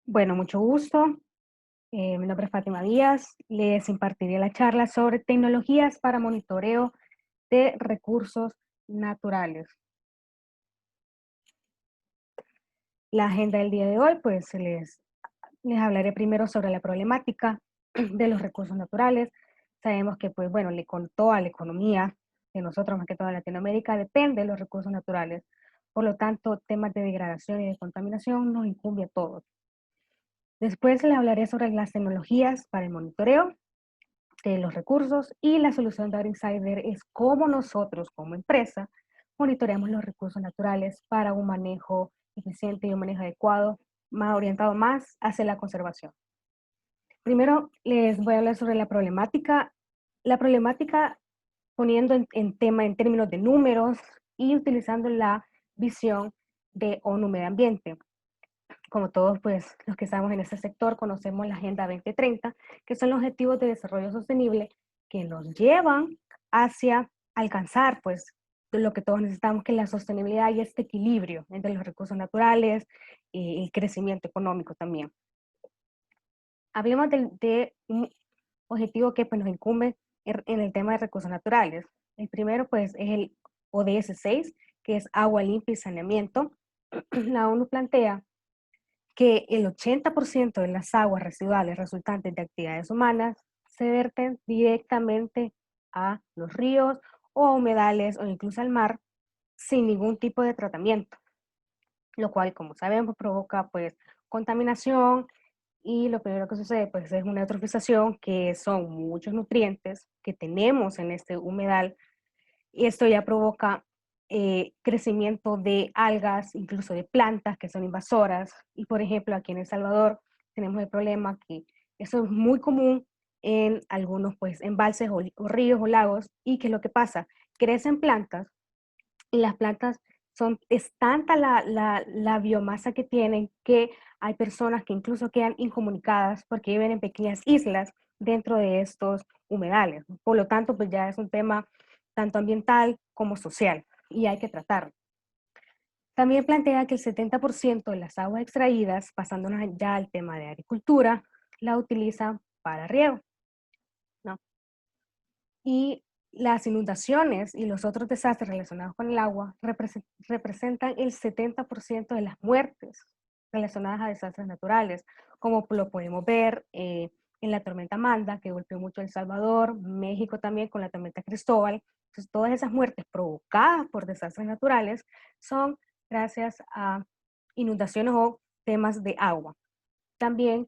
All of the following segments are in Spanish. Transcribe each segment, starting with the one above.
Bueno, mucho gusto. Mi nombre es Fátima Díaz. Les impartiré la charla sobre tecnologías para monitoreo de recursos naturales. La agenda del día de hoy, pues les hablaré primero sobre la problemática de los recursos naturales. Sabemos que, pues bueno, con toda la economía de nosotros, más que toda Latinoamérica, depende de los recursos naturales. Por lo tanto, temas de degradación y de contaminación nos incumbe a todos. Después les hablaré sobre las tecnologías para el monitoreo de los recursos y la solución de Insider es cómo nosotros como empresa monitoreamos los recursos naturales para un manejo eficiente y un manejo adecuado, más orientado más hacia la conservación. Primero les voy a hablar sobre la problemática poniendo en términos de números y utilizando la visión de ONU Medio Ambiente. Como todos pues los que estamos en este sector conocemos la Agenda 2030, que son los objetivos de desarrollo sostenible que nos llevan hacia alcanzar pues lo que todos necesitamos, que es la sostenibilidad y este equilibrio entre los recursos naturales y el crecimiento económico también. Hablemos de un objetivo que pues, nos incumbe en el tema de recursos naturales. El primero pues es el ODS 6, que es agua limpia y saneamiento. La ONU plantea que el 80% de las aguas residuales resultantes de actividades humanas se verten directamente a los ríos o a humedales o incluso al mar sin ningún tipo de tratamiento, lo cual, como sabemos, provoca pues contaminación y lo primero que sucede pues es una eutrofización, que son muchos nutrientes que tenemos en este humedal, y esto ya provoca crecimiento de algas, incluso de plantas que son invasoras. Y por ejemplo, aquí en El Salvador tenemos el problema que eso es muy común en algunos pues embalses o ríos o lagos, y que lo que pasa, crecen plantas y las plantas es tanta la biomasa que tienen que hay personas que incluso quedan incomunicadas porque viven en pequeñas islas dentro de estos humedales. Por lo tanto, pues ya es un tema tanto ambiental como social y hay que tratarlo. También plantea que el 70% de las aguas extraídas, pasándonos ya al tema de agricultura, la utilizan para riego, ¿no? Y las inundaciones y los otros desastres relacionados con el agua representan el 70% de las muertes relacionadas a desastres naturales, como lo podemos ver en la tormenta Amanda, que golpeó mucho El Salvador, México también con la tormenta Cristóbal. Entonces, todas esas muertes provocadas por desastres naturales son gracias a inundaciones o temas de agua. También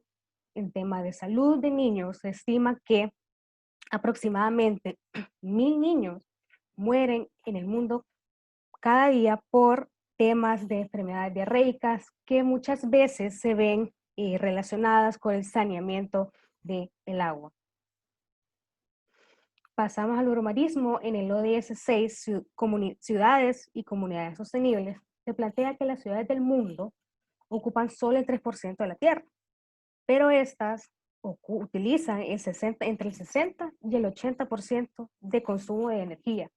en tema de salud de niños, se estima que aproximadamente 1000 niños mueren en el mundo cada día por temas de enfermedades diarreicas que muchas veces se ven relacionadas con el saneamiento del agua. Pasamos al urbanismo. En el ODS 6, ciudades y comunidades sostenibles, se plantea que las ciudades del mundo ocupan solo el 3% de la tierra, pero estas utilizan entre el 60 y el 80% de consumo de energía.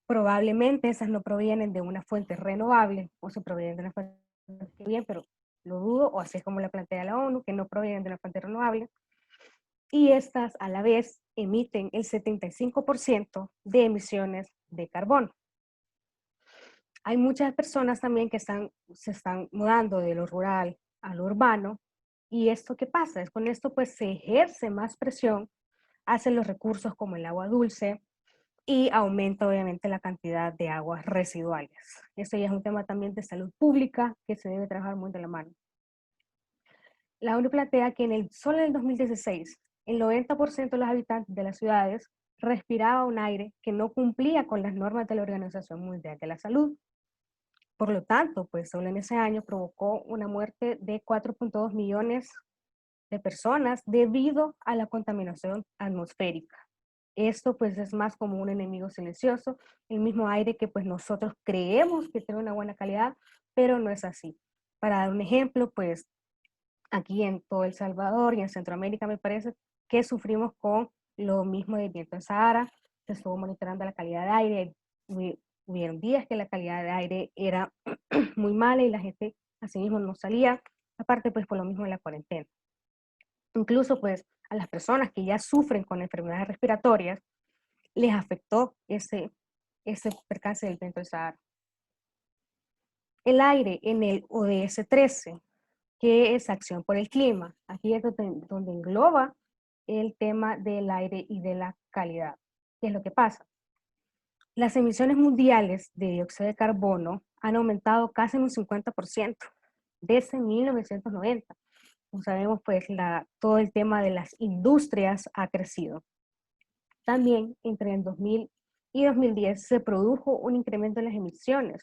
Probablemente esas no provienen de una fuente renovable o se provienen de una fuente bien, pero lo dudo, o así es como la plantea la ONU, que no provienen de una fuente renovable. Y estas a la vez emiten el 75% de emisiones de carbono. Hay muchas personas también que se están mudando de lo rural a lo urbano, y esto ¿qué pasa? Es con esto pues se ejerce más presión hacia los recursos como el agua dulce y aumenta obviamente la cantidad de aguas residuales. Esto ya es un tema también de salud pública que se debe trabajar muy de la mano. La ONU plantea que solo en el 2016, el 90% de los habitantes de las ciudades respiraba un aire que no cumplía con las normas de la Organización Mundial de la Salud. Por lo tanto, pues solo en ese año provocó una muerte de 4.2 millones de personas debido a la contaminación atmosférica. Esto pues es más como un enemigo silencioso, el mismo aire que pues nosotros creemos que tiene una buena calidad, pero no es así. Para dar un ejemplo, pues aquí en todo El Salvador y en Centroamérica me parece que sufrimos con lo mismo del viento en Sahara. Se estuvo monitoreando la calidad de aire, hubieron días que la calidad de aire era muy mala y la gente así mismo no salía. aparte pues por lo mismo de la cuarentena. Incluso pues a las personas que ya sufren con enfermedades respiratorias, les afectó ese percance del viento del Sahara. El aire en el ODS 13, que es acción por el clima. Aquí es donde engloba el tema del aire y de la calidad. ¿Qué es lo que pasa? Las emisiones mundiales de dióxido de carbono han aumentado casi en un 50% desde 1990. Como sabemos, pues todo el tema de las industrias ha crecido. También entre el 2000 y 2010 se produjo un incremento en las emisiones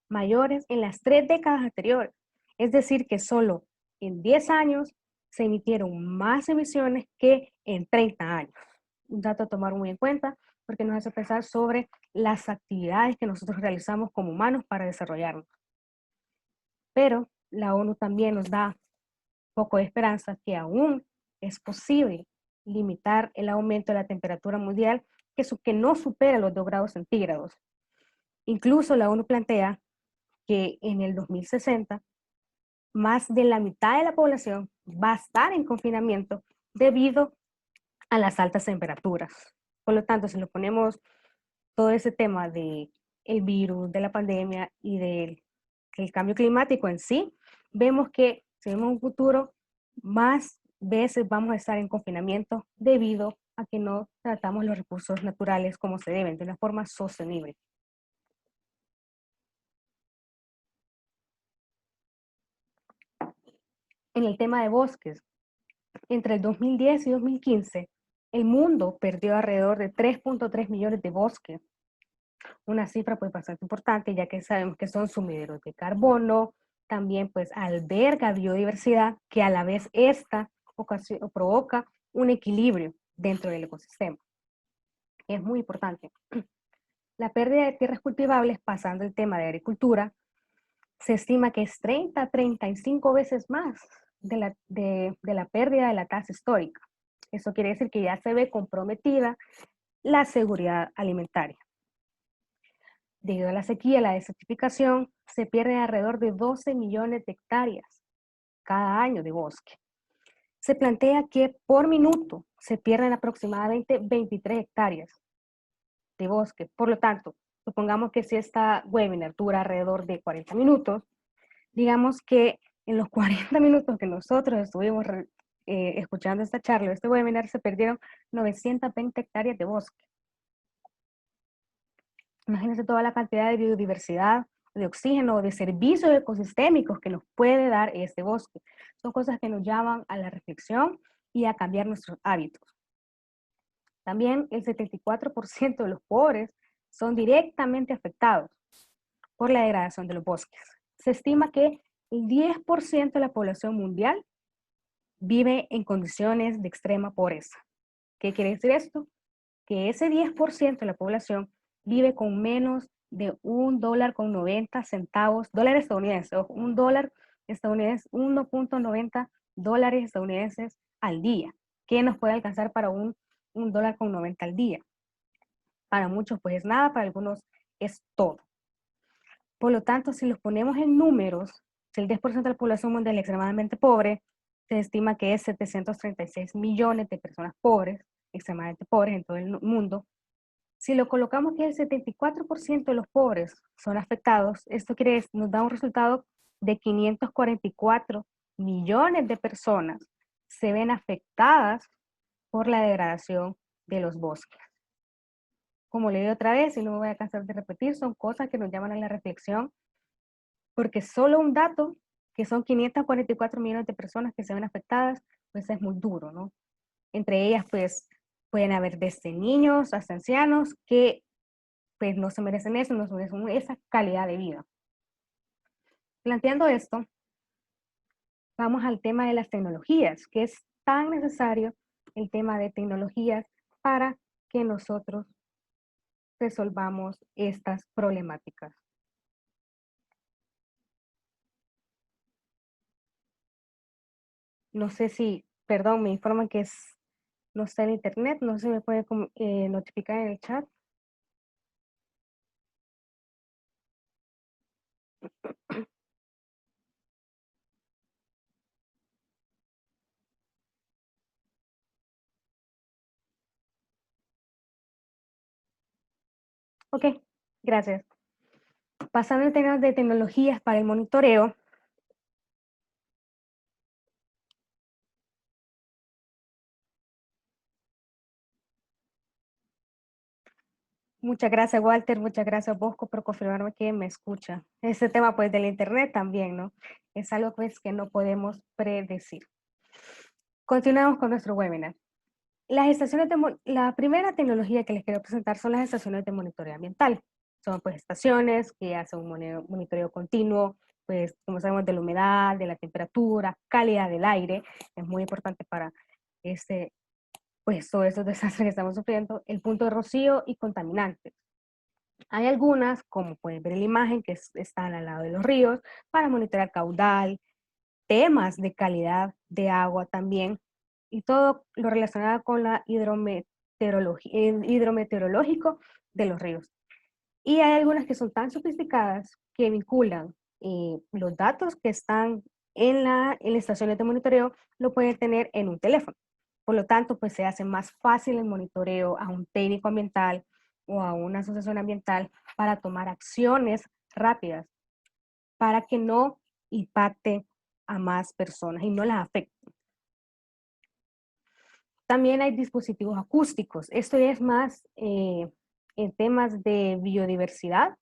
mayores en las 3 décadas anteriores. Es decir, que solo en 10 años se emitieron más emisiones que en 30 años. Un dato a tomar muy en cuenta porque nos hace pensar sobre las actividades que nosotros realizamos como humanos para desarrollarnos. Pero la ONU también nos da poco de esperanza que aún es posible limitar el aumento de la temperatura mundial que no supera los 2 grados centígrados. Incluso la ONU plantea que en el 2060 más de la mitad de la población va a estar en confinamiento debido a las altas temperaturas. Por lo tanto, si lo ponemos todo ese tema de el virus, de la pandemia y del cambio climático en sí, vemos que si vemos un futuro, más veces vamos a estar en confinamiento debido a que no tratamos los recursos naturales como se deben, de una forma sostenible. En el tema de bosques, entre el 2010 y 2015, el mundo perdió alrededor de 3.3 millones de bosques, una cifra pues bastante importante, ya que sabemos que son sumideros de carbono, también pues alberga biodiversidad, que a la vez esta provoca un equilibrio dentro del ecosistema. Es muy importante. La pérdida de tierras cultivables, pasando el tema de agricultura, se estima que es 30 a 35 veces más de la pérdida de la tasa histórica. Eso quiere decir que ya se ve comprometida la seguridad alimentaria. Debido a la sequía y la desertificación, se pierden alrededor de 12 millones de hectáreas cada año de bosque. Se plantea que por minuto se pierden aproximadamente 23 hectáreas de bosque. Por lo tanto, supongamos que si esta webinar dura alrededor de 40 minutos, digamos que en los 40 minutos que nosotros estuvimos escuchando esta charla, este webinar, se perdieron 920 hectáreas de bosque. Imagínense toda la cantidad de biodiversidad, de oxígeno, de servicios ecosistémicos que nos puede dar este bosque. Son cosas que nos llaman a la reflexión y a cambiar nuestros hábitos. También el 74% de los pobres son directamente afectados por la degradación de los bosques. Se estima que el 10% de la población mundial vive en condiciones de extrema pobreza. ¿Qué quiere decir esto? Que ese 10% de la población vive con menos de $1.90, dólares estadounidenses, o $1 estadounidense, 1.90 dólares estadounidenses al día, que nos puede alcanzar para un $1.90 al día. Para muchos pues es nada, para algunos es todo. Por lo tanto, si los ponemos en números, si el 10% de la población mundial es extremadamente pobre, se estima que es 736 millones de personas pobres, extremadamente pobres en todo el mundo. Si lo colocamos que el 74% de los pobres son afectados, esto nos da un resultado de 544 millones de personas se ven afectadas por la degradación de los bosques. Como le digo otra vez, y no me voy a cansar de repetir, son cosas que nos llaman a la reflexión, porque solo un dato, que son 544 millones de personas que se ven afectadas, pues es muy duro, ¿no? Entre ellas, pues, pueden haber desde niños hasta ancianos que pues no se merecen eso, no se merecen esa calidad de vida. Planteando esto, vamos al tema de las tecnologías, que es tan necesario el tema de tecnologías para que nosotros resolvamos estas problemáticas. No sé si, perdón, me informan que no está en internet, no sé si me puede notificar en el chat. Ok, gracias. Pasando en temas de tecnologías para el monitoreo, muchas gracias, Walter, muchas gracias, Bosco, por confirmarme que me escucha. Ese tema, pues, del internet también, ¿no? Es algo, pues, que no podemos predecir. Continuamos con nuestro webinar. Las estaciones la primera tecnología que les quiero presentar son las estaciones de monitoreo ambiental. Son, pues, estaciones que hacen un monitoreo continuo, pues, como sabemos, de la humedad, de la temperatura, calidad del aire. Es muy importante para este, pues, todos esos desastres que estamos sufriendo, el punto de rocío y contaminantes. Hay algunas, como pueden ver en la imagen, que están al lado de los ríos, para monitorear caudal, temas de calidad de agua también, y todo lo relacionado con la hidrometeorológico de los ríos. Y hay algunas que son tan sofisticadas que vinculan los datos que están en las estaciones de monitoreo, lo pueden tener en un teléfono. Por lo tanto, pues se hace más fácil el monitoreo a un técnico ambiental o a una asociación ambiental para tomar acciones rápidas para que no impacte a más personas y no las afecte. También hay dispositivos acústicos. Esto ya es más en temas de biodiversidad.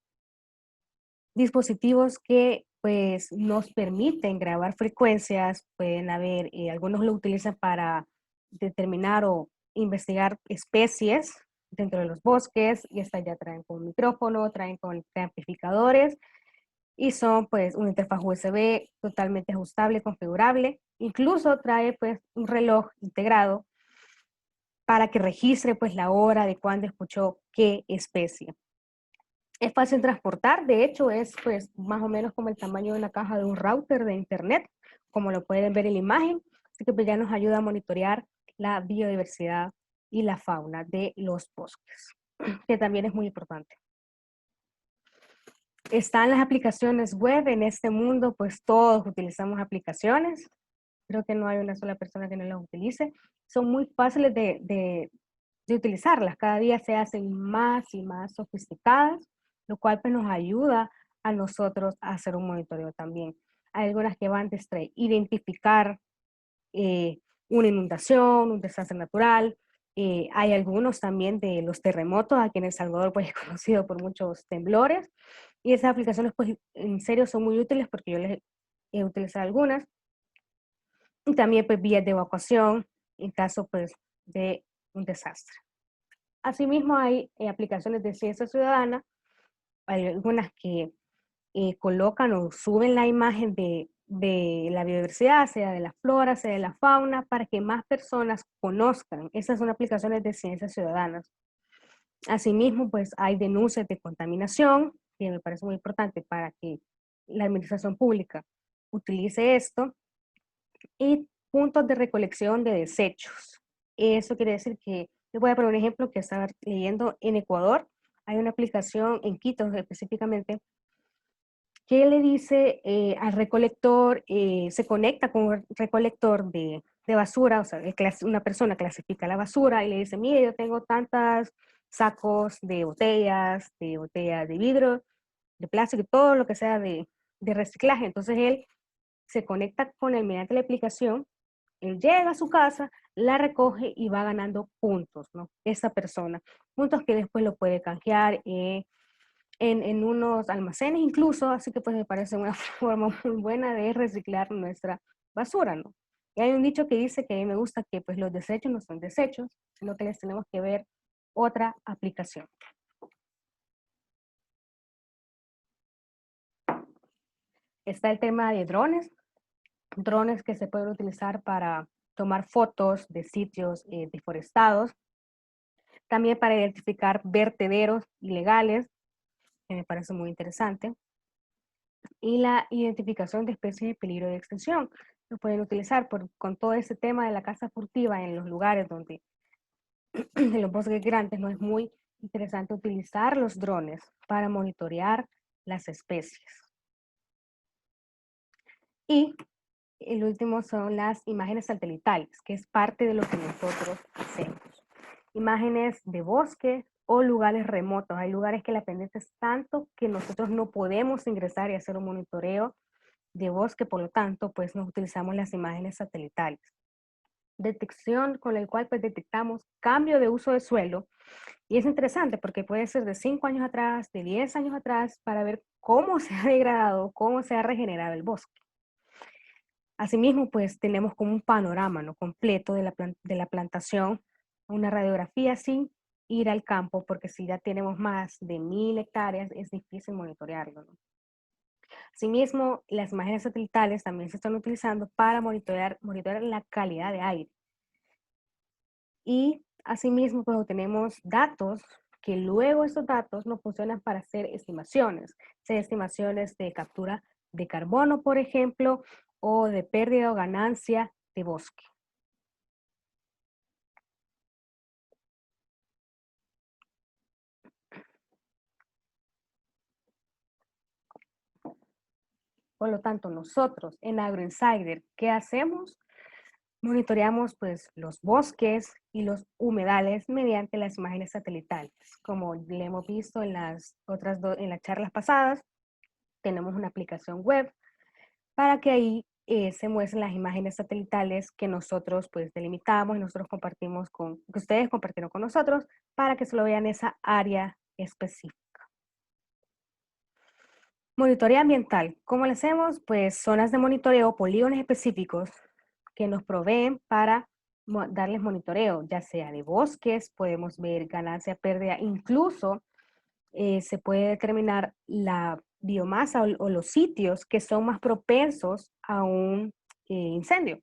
Dispositivos que pues nos permiten grabar frecuencias, pueden haber, algunos lo utilizan para determinar o investigar especies dentro de los bosques, y estas ya traen con micrófono, traen con amplificadores, y son pues una interfaz USB totalmente ajustable, configurable. Incluso trae pues un reloj integrado para que registre pues la hora de cuándo escuchó qué especie. Es fácil transportar, de hecho es pues más o menos como el tamaño de una caja de un router de internet, como lo pueden ver en la imagen, así que pues ya nos ayuda a monitorear la biodiversidad y la fauna de los bosques, que también es muy importante. Están las aplicaciones web en este mundo, pues todos utilizamos aplicaciones, creo que no hay una sola persona que no las utilice, son muy fáciles de utilizarlas, cada día se hacen más y más sofisticadas, lo cual pues nos ayuda a nosotros a hacer un monitoreo también. Hay algunas que van desde identificar una inundación, un desastre natural, hay algunos también de los terremotos, aquí en El Salvador pues es conocido por muchos temblores, y esas aplicaciones pues en serio son muy útiles porque yo les he utilizado algunas, y también pues vías de evacuación en caso pues de un desastre. Asimismo, hay aplicaciones de ciencia ciudadana, hay algunas que colocan o suben la imagen de la biodiversidad, sea de la flora, sea de la fauna, para que más personas conozcan. Esas son aplicaciones de ciencias ciudadanas. Asimismo, pues hay denuncias de contaminación, que me parece muy importante para que la administración pública utilice esto, y puntos de recolección de desechos. Eso quiere decir que, les voy a poner un ejemplo que estaba leyendo en Ecuador, hay una aplicación en Quito específicamente, que le dice al recolector, se conecta con un recolector de basura, o sea, una persona clasifica la basura y le dice, mire, yo tengo tantos sacos de botellas de vidrio, de plástico, todo lo que sea de reciclaje. Entonces él se conecta con él mediante la aplicación, él llega a su casa, la recoge y va ganando puntos, ¿no? Esa persona, puntos que después lo puede canjear en unos almacenes incluso, así que pues me parece una forma muy buena de reciclar nuestra basura, ¿no? Y hay un dicho que dice que a mí me gusta que pues los desechos no son desechos, sino que les tenemos que ver otra aplicación. Está el tema de drones que se pueden utilizar para tomar fotos de sitios deforestados, también para identificar vertederos ilegales, que me parece muy interesante, y la identificación de especies de peligro de extinción. Lo pueden utilizar con todo ese tema de la caza furtiva en los lugares donde, en los bosques grandes, no es muy interesante utilizar los drones para monitorear las especies. Y el último son las imágenes satelitales, que es parte de lo que nosotros hacemos. Imágenes de bosque, o lugares remotos. Hay lugares que la pendiente es tanto que nosotros no podemos ingresar y hacer un monitoreo de bosque, por lo tanto, pues nos utilizamos las imágenes satelitales. Detección con el cual pues detectamos cambio de uso de suelo, y es interesante porque puede ser de 5 años atrás, de 10 años atrás, para ver cómo se ha degradado, cómo se ha regenerado el bosque. Asimismo, pues tenemos como un panorama, ¿no?, completo de la plantación, una radiografía sin ir al campo, porque si ya tenemos más de 1000 hectáreas, es difícil monitorearlo, ¿no? Asimismo, las imágenes satelitales también se están utilizando para monitorear la calidad de aire. Y asimismo, pues tenemos datos que luego estos datos nos funcionan para hacer estimaciones, sea estimaciones de captura de carbono, por ejemplo, o de pérdida o ganancia de bosque. Por lo tanto, nosotros en AgroInsider, ¿qué hacemos? Monitoreamos pues los bosques y los humedales mediante las imágenes satelitales. Como le hemos visto en las en las charlas pasadas, tenemos una aplicación web para que ahí se muestren las imágenes satelitales que nosotros pues delimitamos y nosotros compartimos que ustedes compartieron con nosotros para que solo vean esa área específica. Monitoreo ambiental. ¿Cómo lo hacemos? Pues zonas de monitoreo, polígonos específicos que nos proveen para darles monitoreo, ya sea de bosques, podemos ver ganancia, pérdida, incluso se puede determinar la biomasa o los sitios que son más propensos a un incendio,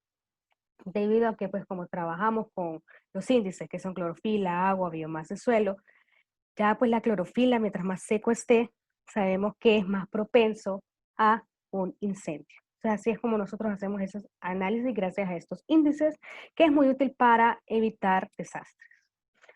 debido a que pues como trabajamos con los índices que son clorofila, agua, biomasa y suelo, ya pues la clorofila mientras más seco esté, sabemos que es más propenso a un incendio. O sea, así es como nosotros hacemos esos análisis gracias a estos índices, que es muy útil para evitar desastres.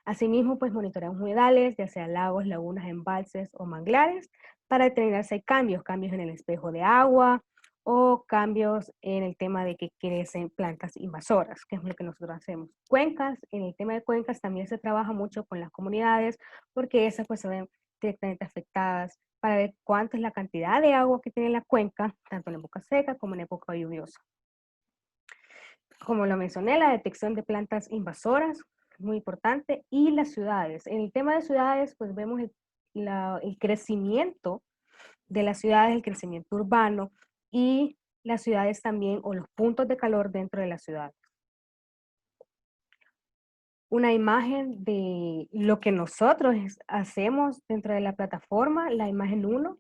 Asimismo, pues monitoreamos humedales, ya sea lagos, lagunas, embalses o manglares, para determinar si hay cambios en el espejo de agua o cambios en el tema de que crecen plantas invasoras, que es lo que nosotros hacemos. Cuencas, en el tema de cuencas también se trabaja mucho con las comunidades, porque esas pues se ven directamente afectadas para ver cuánta es la cantidad de agua que tiene la cuenca, tanto en época seca como en época lluviosa. Como lo mencioné, la detección de plantas invasoras, muy importante, y las ciudades. En el tema de ciudades, pues vemos el crecimiento de las ciudades, el crecimiento urbano y las ciudades también, o los puntos de calor dentro de la ciudad. Una imagen de lo que nosotros hacemos dentro de la plataforma, la imagen 1,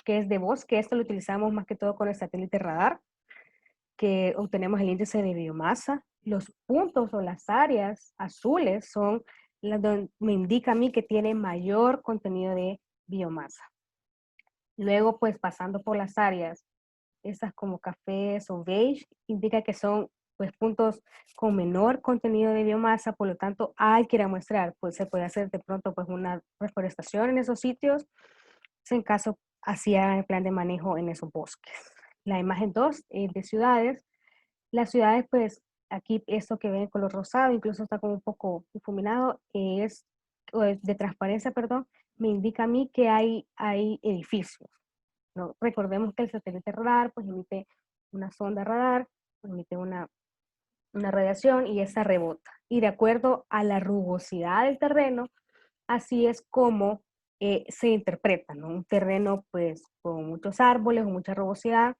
que es de bosque. Esto lo utilizamos más que todo con el satélite radar, que obtenemos el índice de biomasa. Los puntos o las áreas azules son las donde me indica a mí que tiene mayor contenido de biomasa. Luego, pues pasando por las áreas, esas como cafés o beige, indica que son pues puntos con menor contenido de biomasa, por lo tanto hay que ir a muestrar, pues se puede hacer de pronto pues una reforestación en esos sitios, en caso así hagan el plan de manejo en esos bosques. La imagen 2 de ciudades. Las ciudades, pues, aquí esto que ven en color rosado, incluso está como un poco difuminado, o es de transparencia, perdón, me indica a mí que hay edificios, ¿no? Recordemos que el satélite radar, pues, emite una sonda radar, emite una radiación y esa rebota. Y de acuerdo a la rugosidad del terreno, así es como se interpreta, ¿no? Un terreno, pues, con muchos árboles o mucha rugosidad,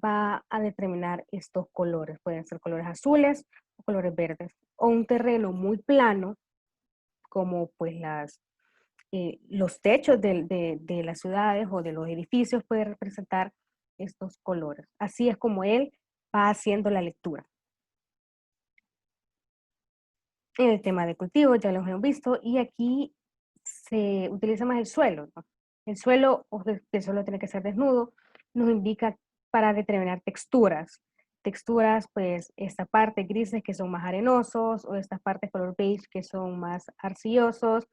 va a determinar estos colores. Pueden ser colores azules o colores verdes. O un terreno muy plano, como pues los techos de las ciudades o de los edificios puede representar estos colores. Así es como él va haciendo la lectura. En el tema de cultivo ya los hemos visto y aquí se utiliza más el suelo, ¿no? El suelo, el suelo tiene que ser desnudo, nos indica para determinar texturas. Texturas, pues, esta parte grises que son más arenosos o estas partes color beige que son más arcillosos,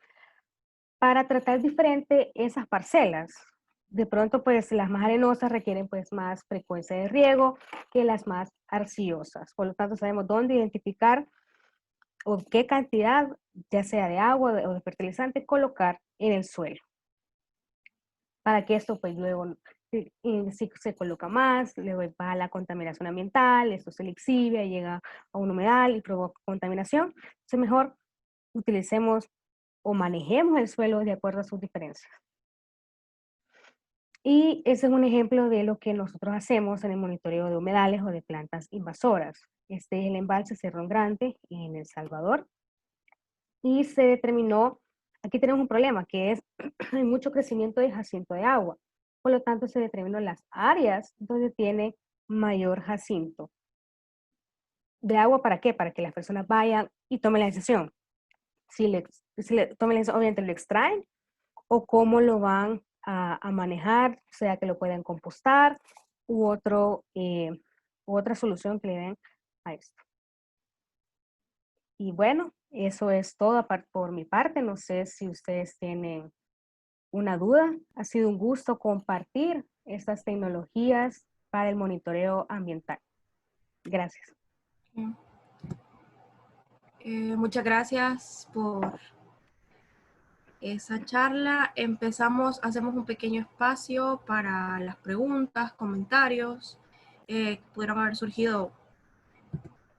para tratar diferente esas parcelas. De pronto, pues, las más arenosas requieren, pues, más frecuencia de riego que las más arcillosas. Por lo tanto, sabemos dónde identificar o qué cantidad ya sea de agua o de fertilizante, colocar en el suelo. Para que esto pues luego si se coloca más, luego va la contaminación ambiental, esto se le exhibe, llega a un humedal y provoca contaminación. Entonces mejor utilicemos o manejemos el suelo de acuerdo a sus diferencias. Y ese es un ejemplo de lo que nosotros hacemos en el monitoreo de humedales o de plantas invasoras. Este es el embalse Cerrón Grande en El Salvador. Y se determinó, aquí tenemos un problema, que es hay mucho crecimiento de jacinto de agua. Por lo tanto, se determinó las áreas donde tiene mayor jacinto. ¿De agua para qué? Para que las personas vayan y tomen la decisión. Tomen la decisión, obviamente lo extraen o cómo lo van a manejar, sea que lo puedan compostar u otra solución que le den a esto. Y bueno, eso es todo por mi parte. No sé si ustedes tienen una duda. Ha sido un gusto compartir estas tecnologías para el monitoreo ambiental. Gracias. Muchas gracias por esa charla. Hacemos un pequeño espacio para las preguntas, comentarios que pudieron haber surgido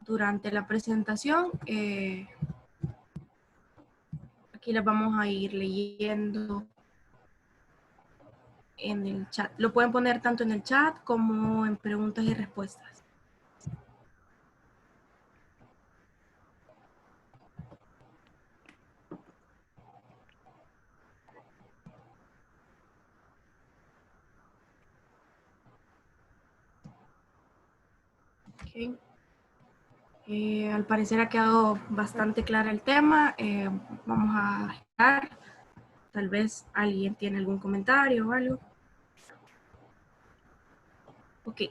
durante la presentación. Aquí las vamos a ir leyendo en el chat. Lo pueden poner tanto en el chat como en preguntas y respuestas. Okay. Al parecer ha quedado bastante claro el tema. Vamos a esperar. Tal vez alguien tiene algún comentario o algo. Ok.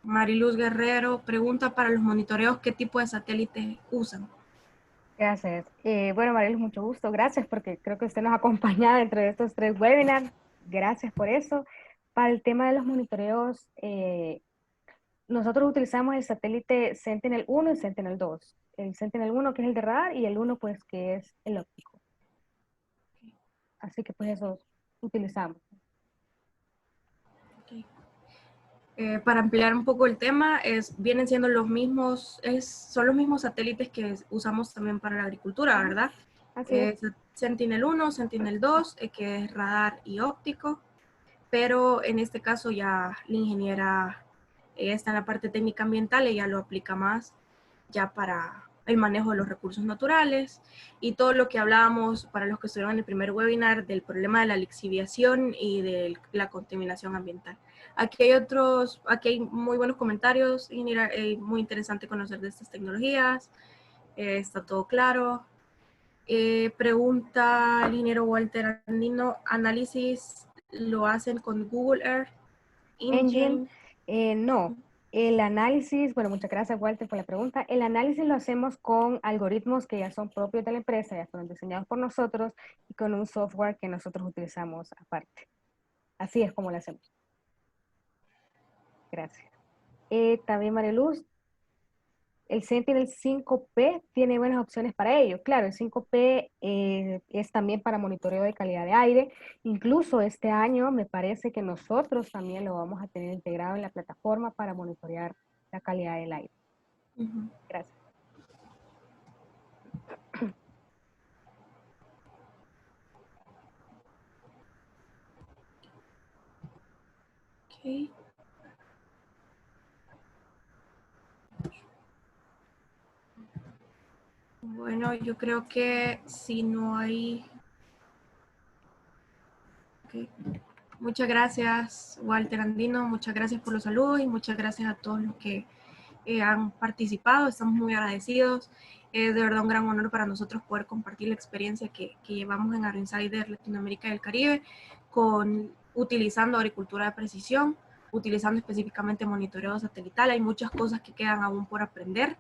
Mariluz Guerrero pregunta para los monitoreos, ¿qué tipo de satélites usan? Gracias. Bueno, Mariel, mucho gusto. Gracias porque creo que usted nos acompaña entre estos 3 webinars. Gracias por eso. Para el tema de los monitoreos, nosotros utilizamos el satélite Sentinel-1 y Sentinel-2. El Sentinel-1 que es el de radar y el 1 pues que es el óptico. Así que pues esos utilizamos. Okay. Para ampliar un poco el tema, vienen siendo los mismos, son los mismos satélites que usamos también para la agricultura, ¿verdad? Así es. Sentinel-1, Sentinel-2, que es radar y óptico, pero en este caso ya la ingeniera está en la parte técnica ambiental, ella lo aplica más ya para el manejo de los recursos naturales y todo lo que hablábamos para los que estuvieron en el primer webinar del problema de la lixiviación y de la contaminación ambiental. Aquí hay muy buenos comentarios, muy interesante conocer de estas tecnologías, está todo claro. Pregunta el ingeniero Walter Andino, ¿análisis lo hacen con Google Earth Engine, Engine? no. El análisis, bueno, muchas gracias Walter por la pregunta. El análisis lo hacemos con algoritmos que ya son propios de la empresa, ya fueron diseñados por nosotros y con un software que nosotros utilizamos aparte. Así es como lo hacemos. Gracias. También Mariluz, el Sentinel 5P tiene buenas opciones para ello. Claro, el 5P es también para monitoreo de calidad de aire. Incluso este año me parece que nosotros también lo vamos a tener integrado en la plataforma para monitorear la calidad del aire. Gracias. Okay. Bueno, yo creo que si no hay... Okay. Muchas gracias, Walter Andino. Muchas gracias por los saludos y muchas gracias a todos los que han participado. Estamos muy agradecidos. Es de verdad un gran honor para nosotros poder compartir la experiencia que llevamos en AgroInsider Latinoamérica y el Caribe utilizando agricultura de precisión, utilizando específicamente monitoreo satelital. Hay muchas cosas que quedan aún por aprender.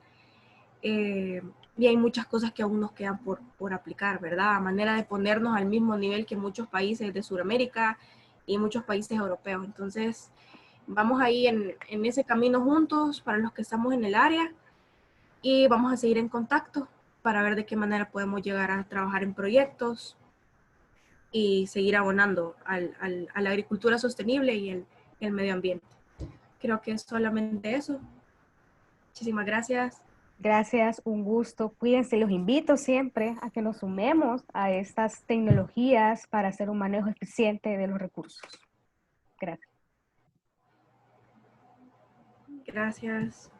Y hay muchas cosas que aún nos quedan por aplicar, ¿verdad? A manera de ponernos al mismo nivel que muchos países de Sudamérica y muchos países europeos. Entonces, vamos ahí en ese camino juntos para los que estamos en el área y vamos a seguir en contacto. para ver de qué manera podemos llegar a trabajar en proyectos y seguir abonando a la agricultura sostenible y el medio ambiente. Creo que es solamente eso. Muchísimas gracias. Gracias, un gusto. Cuídense, los invito siempre a que nos sumemos a estas tecnologías para hacer un manejo eficiente de los recursos. Gracias. Gracias.